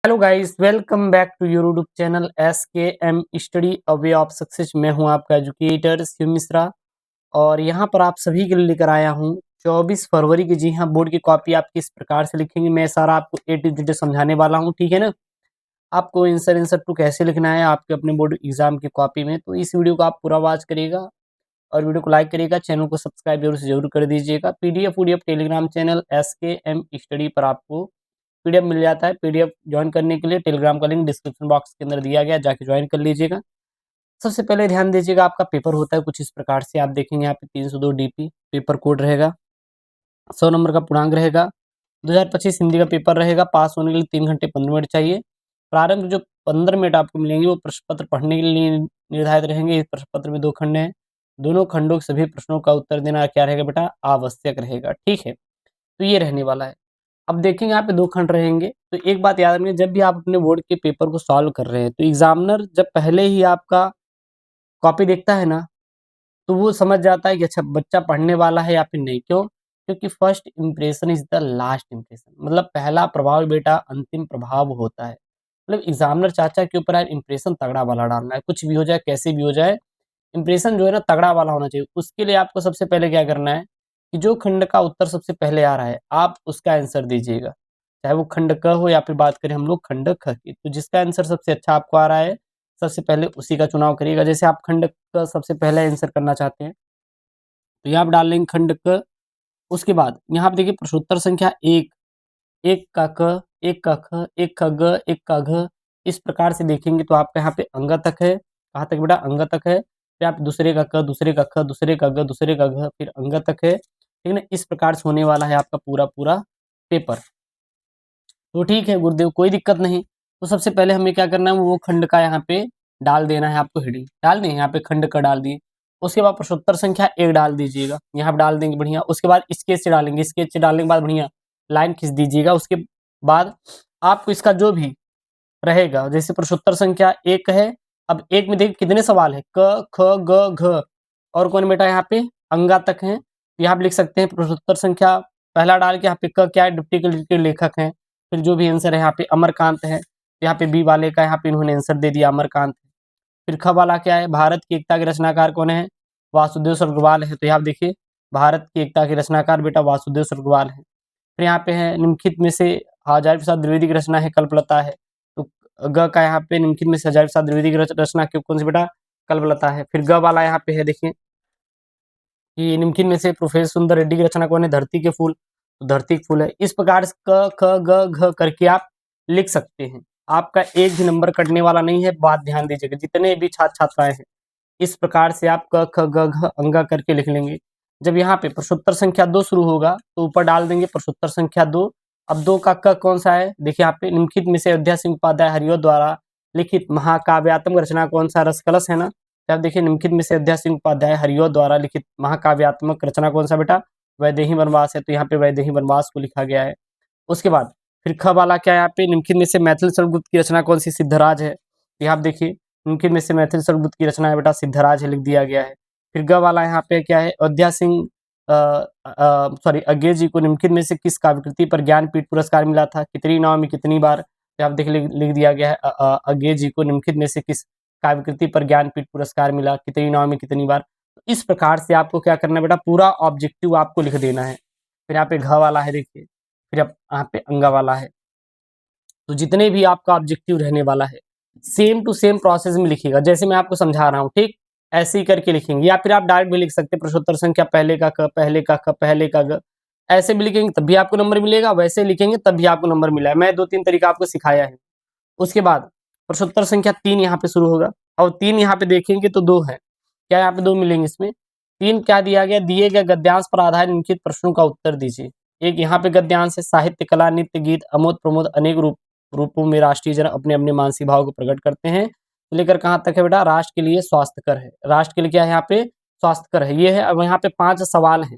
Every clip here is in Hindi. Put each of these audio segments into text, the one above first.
Hello guys, welcome back to your YouTube channel SKM study a way of success. मैं हूं आपका एजुकेटर शिव मिश्रा और यहां पर आप सभी के लिए लेकर आया हूं 24 फरवरी की। जी हां, बोर्ड की कॉपी आप किस प्रकार से लिखेंगे मैं सारा आपको A to Z समझाने वाला हूं, ठीक है ना। आपको आंसर टू कैसे लिखना है आपके अपने बोर्ड एग्जाम की कॉपी में, तो इस वीडियो को आप पूरा वॉच करिएगा और वीडियो को लाइक करिएगा, चैनल को सब्सक्राइब जरूर कर दीजिएगा। PDF Telegram channel SKM study पर आपको PDF मिल जाता है। PDF ज्वाइन करने के लिए टेलीग्राम का लिंक डिस्क्रिप्शन बॉक्स के अंदर दिया गया, जाके ज्वाइन कर लीजिएगा। सबसे पहले ध्यान दीजिएगा, आपका पेपर होता है कुछ इस प्रकार से। आप देखेंगे यहाँ पे 302 DP पेपर कोड रहेगा, 100 नंबर का पूर्णांक रहेगा। 2025 हिंदी का पेपर रहेगा। पास होने के लिए 3 घंटे 15 मिनट चाहिए। प्रारंभ जो 15 मिनट आपको मिलेंगे वो प्रश्न पत्र पढ़ने के लिए निर्धारित रहेंगे। इस प्रश्न पत्र में 2 खंड हैं, दोनों खंडों के सभी प्रश्नों का उत्तर देना क्या रहेगा बेटा, आवश्यक रहेगा, ठीक है। तो ये रहने वाला है। अब देखेंगे यहाँ पे 2 खंड रहेंगे। तो एक बात याद रखिए, जब भी आप अपने बोर्ड के पेपर को सॉल्व कर रहे हैं तो एग्जामिनर जब पहले ही आपका कॉपी देखता है ना, तो वो समझ जाता है कि अच्छा बच्चा पढ़ने वाला है या फिर नहीं। क्यों? क्योंकि first impression is the last impression, मतलब पहला प्रभाव बेटा अंतिम प्रभाव होता है। मतलब एग्जामिनर चाचा के ऊपर इंप्रेशन तगड़ा वाला डालना है, कुछ भी हो जाए कैसे भी हो जाए, इंप्रेशन जो है ना तगड़ा वाला होना चाहिए। उसके लिए आपको सबसे पहले क्या करना है कि जो खंड का उत्तर सबसे पहले आ रहा है आप उसका आंसर दीजिएगा, चाहे वो खंड क हो या फिर बात करें हम लोग खंड ख की। तो जिसका आंसर सबसे अच्छा आपको आ रहा है सबसे पहले उसी का चुनाव करिएगा। जैसे आप खंड क सबसे पहले आंसर करना चाहते हैं तो यहाँ आप डाल लेंगे खंड क। उसके बाद यहाँ पे देखिए प्रश्नोत्तर संख्या 1, 1 का क, 1 का ख, 1 का ग, 1 का घ। इस प्रकार से देखेंगे तो आपका यहाँ पे अंग तक है। कहाँ तक बेटा? अंग तक है। फिर आप दूसरे का क, दूसरे का ख, दूसरे का ग, दूसरे का घ, फिर अंग तक है, ठीक है ना। इस प्रकार से होने वाला है आपका पूरा पूरा पेपर। तो ठीक है गुरुदेव, कोई दिक्कत नहीं। तो सबसे पहले हमें क्या करना है, वो खंड का यहाँ पे डाल देना है आपको। हेडिंग डाल दें, यहाँ पे खंड का डाल दिए। उसके बाद प्रश्नोत्तर संख्या 1 डाल दीजिएगा, यहाँ पे डाल देंगे बढ़िया। उसके बाद स्केच से डालेंगे, स्केच से डालने के बाद बढ़िया लाइन खींच दीजिएगा। उसके बाद आपको इसका जो भी रहेगा, जैसे प्रश्नोत्तर संख्या 1 है। अब 1 में देखिए कितने सवाल है, क ख ग घ, और कौन बेटा यहाँ पे अंगा तक है। यहाँ पे लिख सकते हैं प्रश्नोत्तर संख्या पहला डाल के यहाँ पे क क्या है, डिप्टी के लेखक हैं। फिर जो भी आंसर है यहाँ पे अमरकांत है, यहाँ पे बी वाले का यहाँ पे इन्होंने आंसर दे दिया अमरकांत। फिर ख वाला क्या है, भारत की एकता के रचनाकार कौन है, वासुदेव सर्गवाल है। तो यहाँ देखिए भारत की एकता के रचनाकार बेटा वासुदेव सर्गवाल है। फिर यहाँ पे है निम्नलिखित में से हजारी प्रसाद द्विवेदी की रचना है कल्पलता है। तो ग का यहाँ पे निम्नलिखित में से हजारी प्रसाद द्विवेदी की रचना कौन सी बेटा, कल्पलता है। फिर ग वाला यहाँ पे है देखिए कि निम्नलिखित में से प्रोफेसर सुंदर रेड्डी की रचना कौन है, धरती के फूल। तो धरती के फूल है। इस प्रकार से क ख ग घ करके आप लिख सकते हैं। आपका एक भी नंबर कटने वाला नहीं है, बात ध्यान दीजिएगा। जितने भी छात्र छात्राएं हैं इस प्रकार से आप क ख ग घ अंगा करके लिख लेंगे। जब यहाँ पे प्रश्नोत्तर संख्या 2 शुरू होगा तो ऊपर डाल देंगे प्रश्नोत्तर संख्या 2। अब 2 का क कौन सा है, देखिए यहाँ पे निम्नलिखित में से अयोध्या सिंह उपाध्याय हरिओ द्वारा लिखित महाकाव्यात्मक रचना कौन सा, रसकलश है ना। तो आप देखिए निम्नलिखित में से अयोध्या सिंह उपाध्याय हरिओ द्वारा लिखित महाकाव्यात्मक रचना कौन सा बेटा, वैदेही वनवास है। तो यहाँ पे वैदेही वनवास को लिखा गया है। उसके बाद फिर ख वाला क्या है, यहाँ पे निम्नलिखित में से मैथिली सर्वगुप्त की रचना कौन सी, सिद्धराज है। तो यहाँ आप देखिए निम्नलिखित में से मैथिली सर्वगुप्त की रचना है बेटा सिद्धराज है, लिख दिया गया है। फिर ग वाला यहाँ पे क्या है, अयोध्या सिंह सॉरी अंग्रेज जी को निम्नलिखित में से किस काव्यकृति पर ज्ञानपीठ पुरस्कार मिला था, कितनी नाव में कितनी बार। तो आप देखिए लिख दिया गया है अंग्रेज जी को निम्नलिखित में से किस काव्यकृति पर ज्ञानपीठ पुरस्कार मिला, कितनी नाव में कितनी बार। तो इस प्रकार से आपको क्या करना है बेटा, पूरा ऑब्जेक्टिव आपको लिख देना है। फिर यहाँ पे घ वाला है देखिए, फिर यहाँ पे अंगा वाला है। तो जितने भी आपका ऑब्जेक्टिव रहने वाला है सेम टू सेम प्रोसेस में लिखिएगा, जैसे मैं आपको समझा रहा हूँ, ठीक ऐसे ही करके लिखेंगे। या फिर आप डायरेक्ट भी लिख सकते हैं, प्रश्नोत्तर संख्या पहले का क, पहले का ख, पहले का ग, ऐसे भी लिखेंगे तब भी आपको नंबर मिलेगा, वैसे लिखेंगे तब भी आपको नंबर मिला है। मैं 2-3 तरीका आपको सिखाया है। उसके बाद प्रश्नोत्तर संख्या 3 यहाँ पे शुरू होगा, और 3 यहाँ पे देखेंगे तो 2 है। क्या यहाँ पे 2 मिलेंगे इसमें? 3 क्या दिया गया, दिए गए गद्यांश पर आधारित निम्नलिखित प्रश्नों का उत्तर दीजिए। एक यहाँ पे गद्यांश है, साहित्य कला नित्य गीत अमोद प्रमोद अनेक रूपों में राष्ट्रीय जन अपने अपने मानसिक भाव को प्रकट करते हैं। लेकर कहाँ तक है बेटा, राष्ट्र के लिए स्वास्थ्यकर है। राष्ट्र के लिए क्या है यहाँ पे, स्वास्थ्यकर है, ये है। अब यहाँ पे 5 सवाल हैं,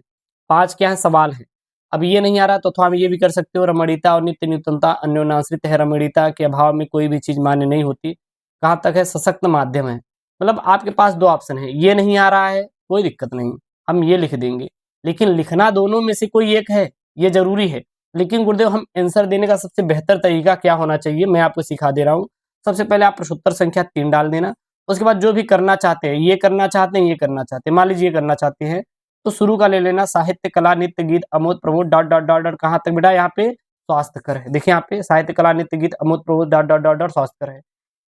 5 क्या है सवाल है। अब ये नहीं आ रहा तो हम ये भी कर सकते हो, रमणीयता और नित्य नूतनता अन्योन्याश्रित है, रमणीयता के अभाव में कोई भी चीज मान्य नहीं होती। कहाँ तक है, सशक्त माध्यम है। मतलब आपके पास 2 ऑप्शन है, ये नहीं आ रहा है कोई दिक्कत नहीं, हम ये लिख देंगे। लेकिन लिखना दोनों में से कोई एक है, ये जरूरी है। लेकिन गुरुदेव हम आंसर देने का सबसे बेहतर तरीका क्या होना चाहिए, मैं आपको सिखा दे रहा हूँ। सबसे पहले आप प्रश्नोत्तर संख्या 3 डाल देना। उसके बाद जो भी करना चाहते हैं, ये करना चाहते हैं, ये करना चाहते हैं। मान लीजिए ये करना चाहते हैं, तो शुरू का ले लेना साहित्य, कला, नृत्य, गीत, अमोद, प्रमोद डॉट डॉट डॉट डॉट कहाँ तक बेटा, यहाँ पे स्वास्थ्यकर है। देखिए यहाँ पे साहित्य, कला, नृत्य, गीत, अमोद, प्रमोद डॉट डॉट डॉट डॉट स्वास्थ्यकर है।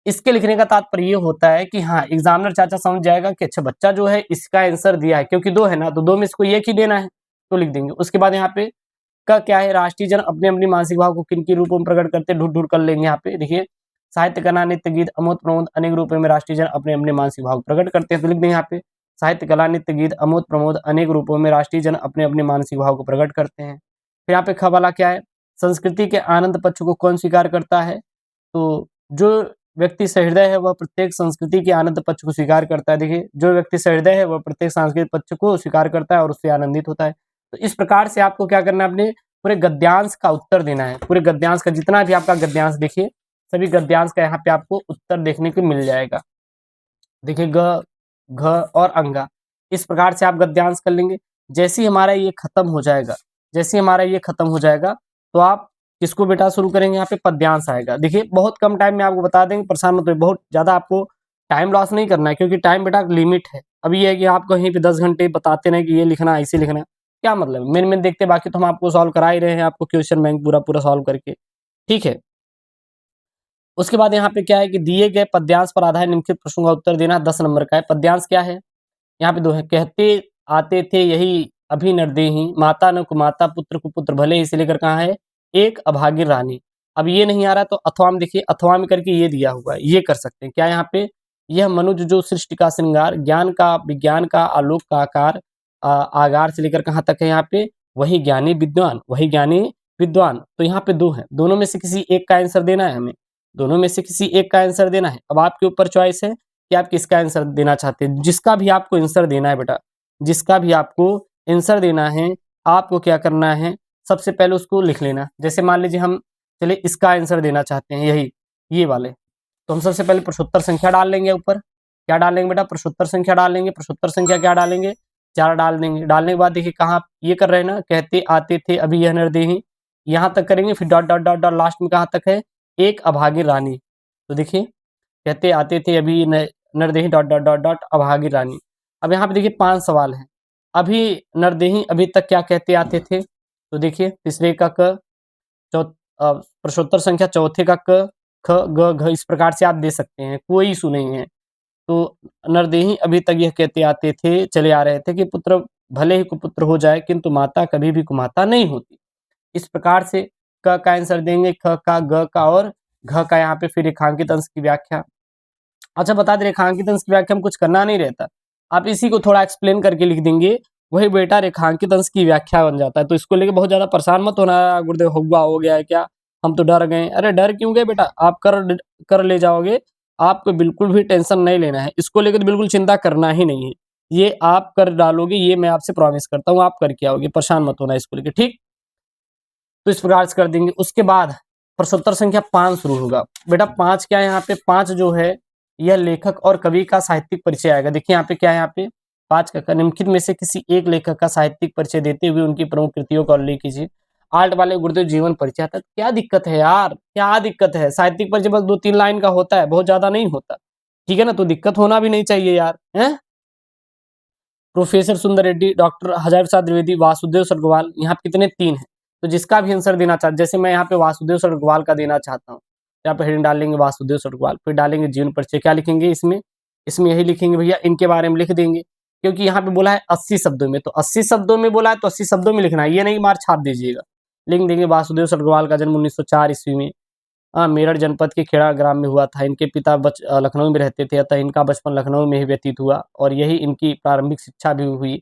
इसके लिखने का तात्पर्य ये होता है कि हाँ, एग्जामिनर चाचा समझ जाएगा कि अच्छा बच्चा जो है इसका आंसर दिया है, क्योंकि 2 है ना, तो 2 में इसको एक ही देना है, तो लिख देंगे। उसके बाद यहाँ पे का क्या है, राष्ट्रीय जन अपने-अपने मानसिक भाव को किन-किन रूपों में प्रकट करते हैं, ढूँढ-ढूँढ कर लेंगे यहाँ पे। देखिए, साहित्य, कला, नृत्य, गीत, अमोद, प्रमोद अनेक रूपों में राष्ट्रीय जन अपने-अपने मानसिक भाव प्रकट करते हैं, तो लिख देंगे यहाँ पे। साहित्य, कला, नृत्य, गीत, अमोद, प्रमोद अनेक रूपों में राष्ट्रीय जन अपने-अपने मानसिक भाव को प्रकट करते हैं। फिर यहाँ पे ख वाला क्या है, संस्कृति के आनंद पक्ष को कौन स्वीकार करता है? तो जो व्यक्ति सहृदय है वह प्रत्येक संस्कृति के आनंद पक्ष को स्वीकार करता है। देखिए, जो व्यक्ति सहृदय है वह प्रत्येक सांस्कृतिक पक्ष को स्वीकार करता है और उससे आनंदित होता है। तो इस प्रकार से आपको क्या करना है, अपने पूरे गद्यांश का उत्तर देना है। पूरे गद्यांश का जितना भी आपका गद्यांश देखिए, सभी गद्यांश का यहाँ पे आपको उत्तर देखने को मिल जाएगा। देखिए ग, घ और अंगा, इस प्रकार से आप गद्यांश कर लेंगे। जैसे ही हमारा ये खत्म हो जाएगा, जैसे ही हमारा ये खत्म हो जाएगा, तो आप किसको बेटा शुरू करेंगे, यहाँ पे पद्यांश आएगा। देखिए बहुत कम टाइम में आपको बता देंगे, परेशान मत होइए, बहुत ज़्यादा आपको टाइम लॉस नहीं करना है, क्योंकि टाइम बेटा लिमिट है। अभी ये है कि आप कहीं पे 10 घंटे बताते रहें कि ये लिखना है, ऐसे लिखना है, क्या मतलब है? मेन देखते, बाकी तो हम आपको सॉल्व करा ही रहे हैं, आपको क्वेश्चन बैंक पूरा सॉल्व करके, ठीक है। उसके बाद यहाँ पे क्या है कि दिए गए पद्यांश पर आधारित निम्नलिखित प्रश्नों का उत्तर देना 10 नंबर का है। पद्यांश क्या है, यहाँ पे 2 है। कहते आते थे यही अभी नरदेही, माता न कुमाता, पुत्र कुपुत्र भले, इसे लेकर कहाँ है, एक अभागिन रानी। अब ये नहीं आ रहा तो अथवा में देखिए, अथवा में करके ये दिया हुआ है, ये कर सकते हैं। क्या यहाँ पे, यह मनुज जो सृष्टि का श्रृंगार, ज्ञान का, विज्ञान का, आलोक का आकार, आगार से लेकर कहाँ तक है, यहाँ पे वही ज्ञानी विद्वान, वही ज्ञानी विद्वान। तो यहाँ पे 2 है, दोनों में से किसी एक का आंसर देना है हमें, दोनों में से किसी एक का आंसर देना है। अब आपके ऊपर चॉइस है कि आप किसका आंसर देना चाहते हैं। जिसका भी आपको आंसर देना है बेटा, जिसका भी आपको आंसर देना है, आपको क्या करना है, सबसे पहले उसको लिख लेना। जैसे मान लीजिए हम चलिए इसका आंसर देना चाहते हैं, यही ये वाले, तो हम सबसे पहले प्रश्नोत्तर संख्या डाल लेंगे ऊपर। क्या डालेंगे बेटा, प्रश्नोत्तर संख्या डाल लेंगे। प्रश्नोत्तर संख्या क्या डालेंगे, 4 डाल देंगे। डालने के बाद देखिए कहाँ ये कर रहे हैं ना, कहते आते थे अभी यह नरदेही, यहाँ तक करेंगे। फिर dot dot dot dot last में कहाँ तक है, एक अभागिन रानी। तो देखिए कहते आते थे अभी नरदेही डॉट डॉट डॉट डॉट अभागिन रानी। अब यहाँ पे देखिए 5 सवाल हैं। अभी नरदेही अभी तक क्या कहते आते थे, तो देखिए तीसरे का क, प्रश्नोत्तर संख्या चौथे का क, ख, ग, घ, इस प्रकार से आप दे सकते हैं, कोई इशू नहीं है। तो नरदेही अभी तक यह कहते आते थे, चले आ रहे थे कि पुत्र भले ही कुपुत्र हो जाए, किंतु माता कभी भी कुमाता नहीं होती। इस प्रकार से क का आंसर देंगे, ख का, ग का और घ का। यहाँ पे फिर रेखांकित अंश की व्याख्या। अच्छा बता दें, रेखांकित अंश की व्याख्या में कुछ करना नहीं रहता, आप इसी को थोड़ा एक्सप्लेन करके लिख देंगे, वही बेटा रेखांकित अंश की व्याख्या बन जाता है। तो इसको लेके बहुत ज्यादा परेशान मत होना, गुरुदेव हुआ हो गया है क्या, हम तो डर गए। अरे डर क्यों गए बेटा, आप कर ले जाओगे, आपको बिल्कुल भी टेंशन नहीं लेना है, इसको लेकर तो बिल्कुल चिंता करना ही नहीं है। ये आप कर डालोगे, ये मैं आपसे प्रॉमिस करता हूँ, आप करके आओगे, परेशान मत होना इसको लेकर, ठीक। तो इस प्रकार से कर देंगे। उसके बाद प्रश्नोत्तर संख्या 5 शुरू होगा। बेटा 5 क्या है, यहाँ पे 5 जो है यह लेखक और कवि का साहित्यिक परिचय आएगा। देखिए यहाँ पे क्या है, यहाँ पे 5 का निम्नलिखित में से किसी एक लेखक का साहित्यिक परिचय देते हुए उनकी प्रमुख कृतियों का उल्लेख कीजिए। आर्ट वाले गुरुदेव जीवन परिचय आता है, क्या दिक्कत है यार, क्या दिक्कत है, साहित्यिक परिचय बस 2-3 लाइन का होता है, बहुत ज्यादा नहीं होता, ठीक है ना, तो दिक्कत होना भी नहीं चाहिए यार, है। प्रोफेसर सुंदर रेड्डी, डॉक्टर हजारी प्रसाद द्विवेदी, वासुदेव सरगवाल, यहाँ पे कितने 3 हैं। तो जिसका भी आंसर देना चाहते, जैसे मैं यहाँ पे वासुदेव सरगवाल का देना चाहता हूँ, यहाँ पे हेडिंग डालेंगे वासुदेव सरगवाल, फिर डालेंगे जीवन परिचय। क्या लिखेंगे इसमें, इसमें यही लिखेंगे भैया, इनके बारे में लिख देंगे, क्योंकि यहाँ पे बोला है 80 शब्दों में, तो 80 शब्दों में बोला है तो 80 शब्दों में लिखना है, ये नहीं मार छाप दीजिएगा। लिख देंगे वासुदेव सरगवाल का जन्म 1904 ईस्वी में मेरठ जनपद के खेड़ा ग्राम में हुआ था। इनके पिता लखनऊ में रहते थे, अतः इनका बचपन लखनऊ में ही व्यतीत हुआ और यही इनकी प्रारंभिक शिक्षा भी हुई।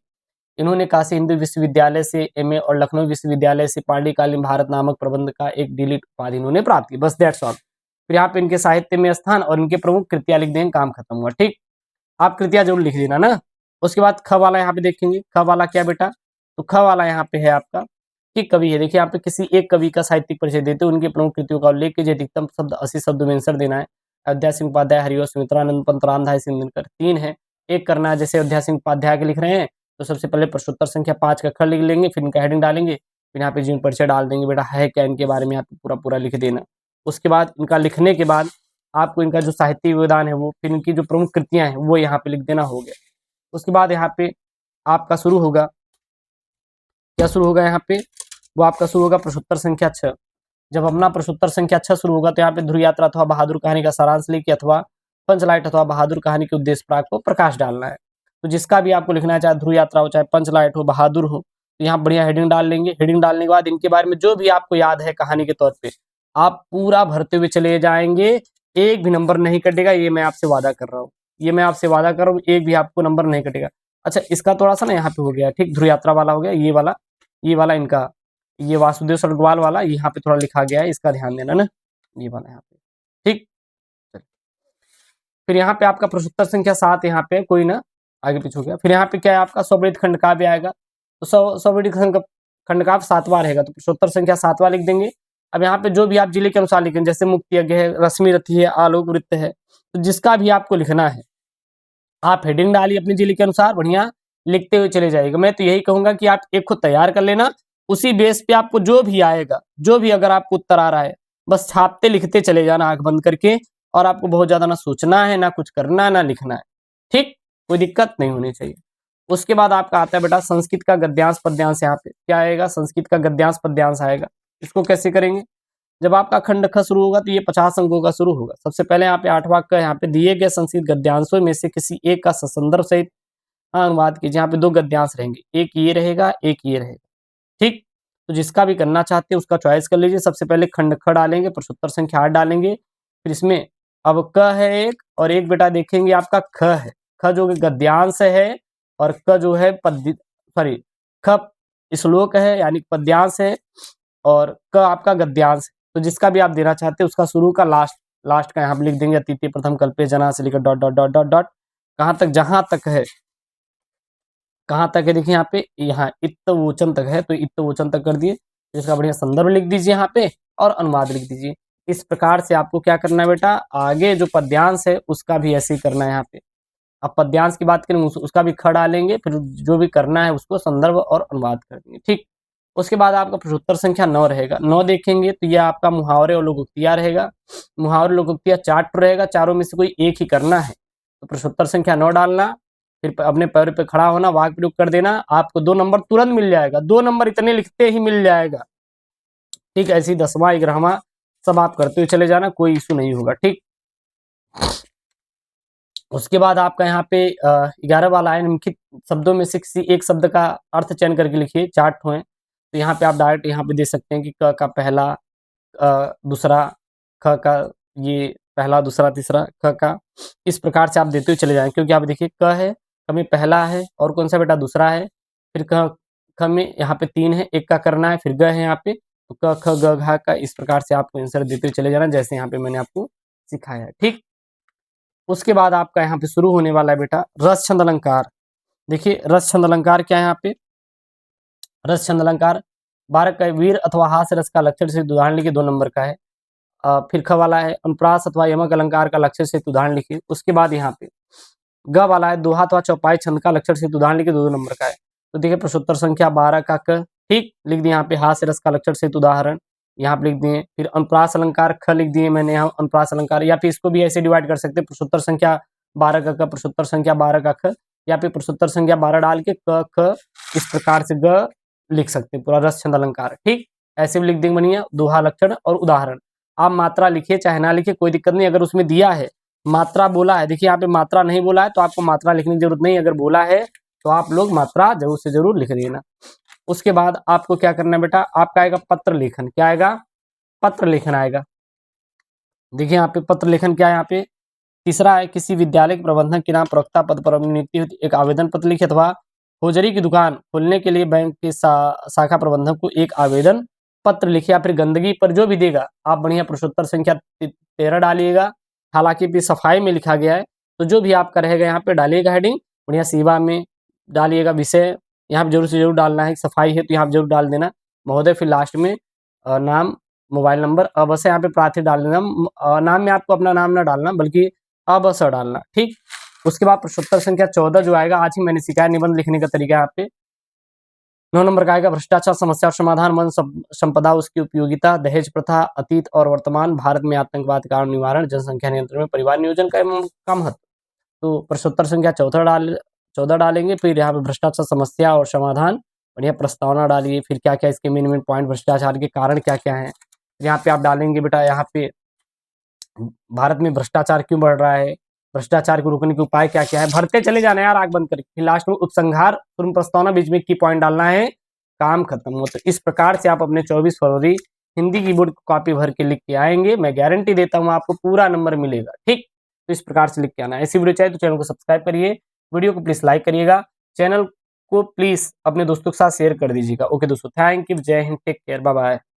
इन्होंने काशी हिंदू विश्वविद्यालय से एमए और लखनऊ विश्वविद्यालय से पांडिकालीन भारत नामक प्रबंध का एक डीलिट उपाधि इन्होंने प्राप्त की। बस दैट्स ऑल। फिर यहाँ पे इनके साहित्य में स्थान और इनके प्रमुख कृतियां लिख देंगे, काम खत्म हुआ, ठीक। आप कृतियां जरूर लिख देना ना। उसके बाद ख वाला यहाँ पे देखेंगे, ख वाला क्या बेटा, तो ख वाला यहाँ पे है आपका कि कवि है। देखिए यहाँ पे किसी एक कवि का साहित्यिक परिचय देते हैं, उनके प्रमुख कृतियों का उल्लेख कीजिए, अधिकतम शब्द 80 शब्दों में आंसर देना है। अयोध्या सिंह उपाध्याय, हरिवंश, सुमित्रानंद पंत, रामधारी सिंह दिनकर, 3 है, एक करना है। जैसे अयोध्या सिंह उपाध्याय के लिख रहे हैं तो सबसे पहले प्रश्नोत्तर संख्या 5 का ख लिख लेंगे, फिर इनका हेडिंग डालेंगे, फिर यहाँ पे जीवन परिचय डाल देंगे बेटा, है क्या इनके बारे में आप पूरा पूरा लिख देना। उसके बाद इनका लिखने के बाद आपको इनका जो साहित्यिक योगदान है वो, फिर इनकी जो प्रमुख कृतियां हैं वो यहाँ पे लिख देना हो गया। उसके बाद यहाँ पे आपका शुरू होगा, क्या शुरू होगा यहाँ पे, वो आपका शुरू होगा प्रश्नोत्तर संख्या 6। जब अपना प्रश्नोत्तर संख्या 6 शुरू होगा तो यहाँ पे ध्रुव यात्रा अथवा बहादुर कहानी का सारांश लिखिए, अथवा पंचलाइट अथवा बहादुर कहानी के उद्देश्य पर आपको प्रकाश डालना है। तो जिसका भी आपको लिखना है, चाहे ध्रुव यात्रा हो, चाहे पंचलाइट हो, बहादुर हो, तो यहाँ बढ़िया हेडिंग डाल लेंगे। हेडिंग डालने के बाद इनके बारे में जो भी आपको याद है कहानी के तौर पे आप पूरा भरते हुए चले जाएंगे, एक भी नंबर नहीं कटेगा, ये मैं आपसे वादा कर रहा हूँ, ये मैं आपसे वादा कर रहा हूँ, एक भी आपको नंबर नहीं कटेगा। अच्छा, इसका थोड़ा सा ना यहाँ पे हो गया, ठीक, ध्रुव यात्रा वाला हो गया, ये वाला इनका, ये वासुदेव सर्गवाल वाला यहाँ पे थोड़ा लिखा गया है, इसका ध्यान देना ना, ये वाला यहाँ पे, ठीक। फिर यहाँ पे आपका प्रश्नोत्तर संख्या 7 यहाँ पे कोई ना आगे पीछे हो गया। फिर यहाँ पे क्या है आपका स्ववृत्त खंड काव्य आएगा, तो स्ववृत्त खंड काव्य 7वां रहेगा, तो प्रश्नोत्तर संख्या 7वां लिख देंगे। अब यहाँ पे जो भी आप जिले के अनुसार लिखें, जैसे मुक्ति यज्ञ है, रश्मि रथी है, आलोक वृत्त है, तो जिसका भी आपको लिखना है आप हेडिंग डालिए अपने जिले के अनुसार, बढ़िया लिखते हुए चले जाइएगा। मैं तो यही कहूंगा कि आप एक खुद तैयार कर लेना, उसी बेस पे आपको जो भी आएगा, जो भी अगर आपको उत्तर आ रहा है, बस छापते लिखते चले जाना आंख बंद करके, और आपको बहुत ज्यादा ना सोचना है, ना कुछ करना है, ना लिखना है, ठीक, कोई दिक्कत नहीं होनी चाहिए। उसके बाद आपका आता है बेटा संस्कृत का गद्यांश पद्यांश। यहाँ पे क्या आएगा, संस्कृत का गद्यांश पद्यांश आएगा। इसको कैसे करेंगे, जब आपका खंड ख शुरू होगा तो ये 50 अंकों का शुरू होगा। सबसे पहले यहाँ पे 8वां क, यहाँ पे दिए गए संस्कृत गद्यांशों में से किसी एक का ससंदर्भ सहित अनुवाद कीजिए। यहाँ पे 2 गद्यांश रहेंगे, एक ये रहेगा, एक ये रहेगा, ठीक। तो जिसका भी करना चाहते हैं उसका चॉइस कर लीजिए। सबसे पहले खंड ख डालेंगे, प्रश्नोत्तर संख्या 8 डालेंगे, फिर इसमें अब क है एक, और एक बेटा देखेंगे आपका ख है। ख जो गद्यांश है, और क जो है ख श्लोक है यानी पद्यांश है, और क आपका गद्यांश है। तो जिसका भी आप देना चाहते हैं उसका शुरू का लास्ट का यहाँ पे लिख देंगे, अतिथि प्रथम कल्पे जना से लेकर dot dot dot dot dot, कहाँ तक, जहां तक है, कहाँ तक है देखिए यहाँ पे, यहाँ इत्तवोचन तक है, तो इत्तवोचन तक कर दिए। इसका बढ़िया संदर्भ लिख दीजिए यहाँ पे, और अनुवाद लिख दीजिए। इस प्रकार से आपको क्या करना है बेटा, आगे जो पद्यांश है उसका भी ऐसे ही करना है। यहाँ पे अब पद्यांश की बात करें उसका भी ख डालेंगे, फिर जो भी करना है उसको संदर्भ और अनुवाद कर देंगे, ठीक। उसके बाद आपका प्रश्नोत्तर संख्या 9 रहेगा। 9 देखेंगे तो यह आपका मुहावरे और लोकोक्तियां रहेगा। मुहावरे लोकोक्तियां 4 रहेगा, चारों में से कोई एक ही करना है। तो प्रश्नोत्तर संख्या 9 डालना, फिर अपने पैर पे खड़ा होना, वाक्य प्रयोग कर देना, आपको 2 नंबर तुरंत मिल जाएगा। 2 नंबर इतने लिखते ही मिल जाएगा, ठीक। ऐसी 10वां 11वां सब आप करते हुए चले जाना, कोई इशू नहीं होगा, ठीक। उसके बाद आपका यहाँ पे 11 वाला है, निम्नलिखित शब्दों में से किसी एक शब्द का अर्थ चयन करके लिखिए। 4 ठो हैं, तो यहाँ पे आप डायरेक्ट यहाँ पे दे सकते हैं कि क का पहला, दूसरा, ख का ये पहला, दूसरा, तीसरा, ख का, इस प्रकार से आप देते हुए चले जाएंगे। क्योंकि आप देखिए क है, क में पहला है, और कौन सा बेटा, दूसरा है, फिर ख में यहाँ पे 3 है, एक का करना है, फिर ग है यहाँ पे, तो क ख ग घ का, इस प्रकार से आपको आंसर देते हुए चले जाना, जैसे यहाँ पे मैंने आपको सिखाया है, ठीक। उसके बाद आपका यहाँ पे शुरू होने वाला है बेटा रस छंद अलंकार। देखिए रस छंद अलंकार क्या है, यहाँ पे रस छंद अलंकार 12 का वीर अथवा हास्य रस का लक्षण से उदाहरण लिखिए, 2 नंबर का है। फिर ख वाला है अनुप्रास अथवा यमक अलंकार का लक्षण से उदाहरण लिखिए। उसके बाद यहाँ पे ग वाला है दोहा अथवा चौपाई छंद का लक्षण से उदाहरण लिखिए, 2 नंबर का है। तो देखिए प्रश्नोत्तर संख्या 12 का क, ठीक, लिख दिए यहाँ पे हास्य रस का लक्षण से उदाहरण, यहाँ पे लिख दिए। फिर अनुप्रास अलंकार ख लिख दिए मैंने यहाँ अनुप्रास अलंकार, या फिर इसको भी ऐसे डिवाइड कर सकते हैं, प्रश्नोत्तर संख्या 12 का क, प्रश्नोत्तर संख्या 12 का ख, या फिर प्रश्नोत्तर संख्या 12 डाल के क ख इस प्रकार से ग लिख सकते हैं पूरा रस छंद अलंकार, ठीक। ऐसे भी लिख देंगे बढ़िया, दोहा लक्षण और उदाहरण। आप मात्रा लिखिए चाहे ना लिखिए कोई दिक्कत नहीं, अगर उसमें दिया है मात्रा बोला है, देखिए यहाँ पे मात्रा नहीं बोला है तो आपको मात्रा लिखने की जरूरत नहीं, अगर बोला है तो आप लोग मात्रा जरूर से जरूर लिख देना। उसके बाद आपको क्या करना है बेटा, आपका आएगा पत्र लेखन। क्या आएगा, पत्र लेखन आएगा। देखिए यहाँ पे पत्र लेखन क्या है, यहाँ पे तीसरा है किसी विद्यालय के प्रबंधक के नाम प्रवक्ता पद पर नियुक्ति होती, एक आवेदन पत्र लिखिए, अथवा होजरी की दुकान खोलने के लिए बैंक के शाखा प्रबंधक को एक आवेदन पत्र लिखिए, या फिर गंदगी पर जो भी देगा आप बढ़िया प्रश्नोत्तर संख्या 13 डालिएगा। हालांकि भी सफाई में लिखा गया है, तो जो भी आपका रहेगा यहाँ पे डालिएगा हेडिंग, बढ़िया सेवा में डालिएगा विषय, यहाँ पे जरूर से जरूर डालना है, सफाई है तो यहाँ पे जरूर डाल देना महोदय, फिर लास्ट में नाम मोबाइल नंबर अवश्य यहाँ पे प्रार्थी डाल देना। नाम में आपको अपना नाम ना डालना बल्कि अवश्य डालना, ठीक। उसके बाद प्रश्नोत्तर संख्या 14 जो आएगा, आज ही मैंने सिखाया निबंध लिखने का तरीका यहाँ पे। 9 नंबर का आएगा भ्रष्टाचार समस्या और समाधान, वन संपदा उसकी उपयोगिता, दहेज प्रथा अतीत और वर्तमान, भारत में आतंकवाद का निवारण, जनसंख्या नियंत्रण में परिवार नियोजन का महत्व। तो प्रश्नोत्तर संख्या 14 डालेंगे, फिर यहाँ पे भ्रष्टाचार समस्या और समाधान, और यहाँ प्रस्तावना डालिए, फिर क्या क्या इसके मेन पॉइंट, भ्रष्टाचार के कारण क्या क्या है। यहाँ पे आप डालेंगे बेटा, यहाँ पे भारत में भ्रष्टाचार क्यों बढ़ रहा है, भ्रष्टाचार को रोकने के उपाय क्या क्या है, भरते चले जाना यार आग बंद करके। फिर लास्ट में उपसंहार, तुरंत प्रस्तावना, बीच में की पॉइंट डालना है, काम खत्म हो। तो इस प्रकार से आप अपने 24 फरवरी हिंदी की बोर्ड कॉपी भर के लिख के आएंगे, मैं गारंटी देता हूँ आपको पूरा नंबर मिलेगा। ठीक, तो इस प्रकार से लिख के आना है। ऐसी वीडियो चाहिए तो चैनल को सब्सक्राइब करिए, वीडियो को प्लीज लाइक करिएगा, चैनल को प्लीज अपने दोस्तों के साथ शेयर कर दीजिएगा। ओके दोस्तों, थैंक यू, जय हिंद, टेक केयर, बाय बाय।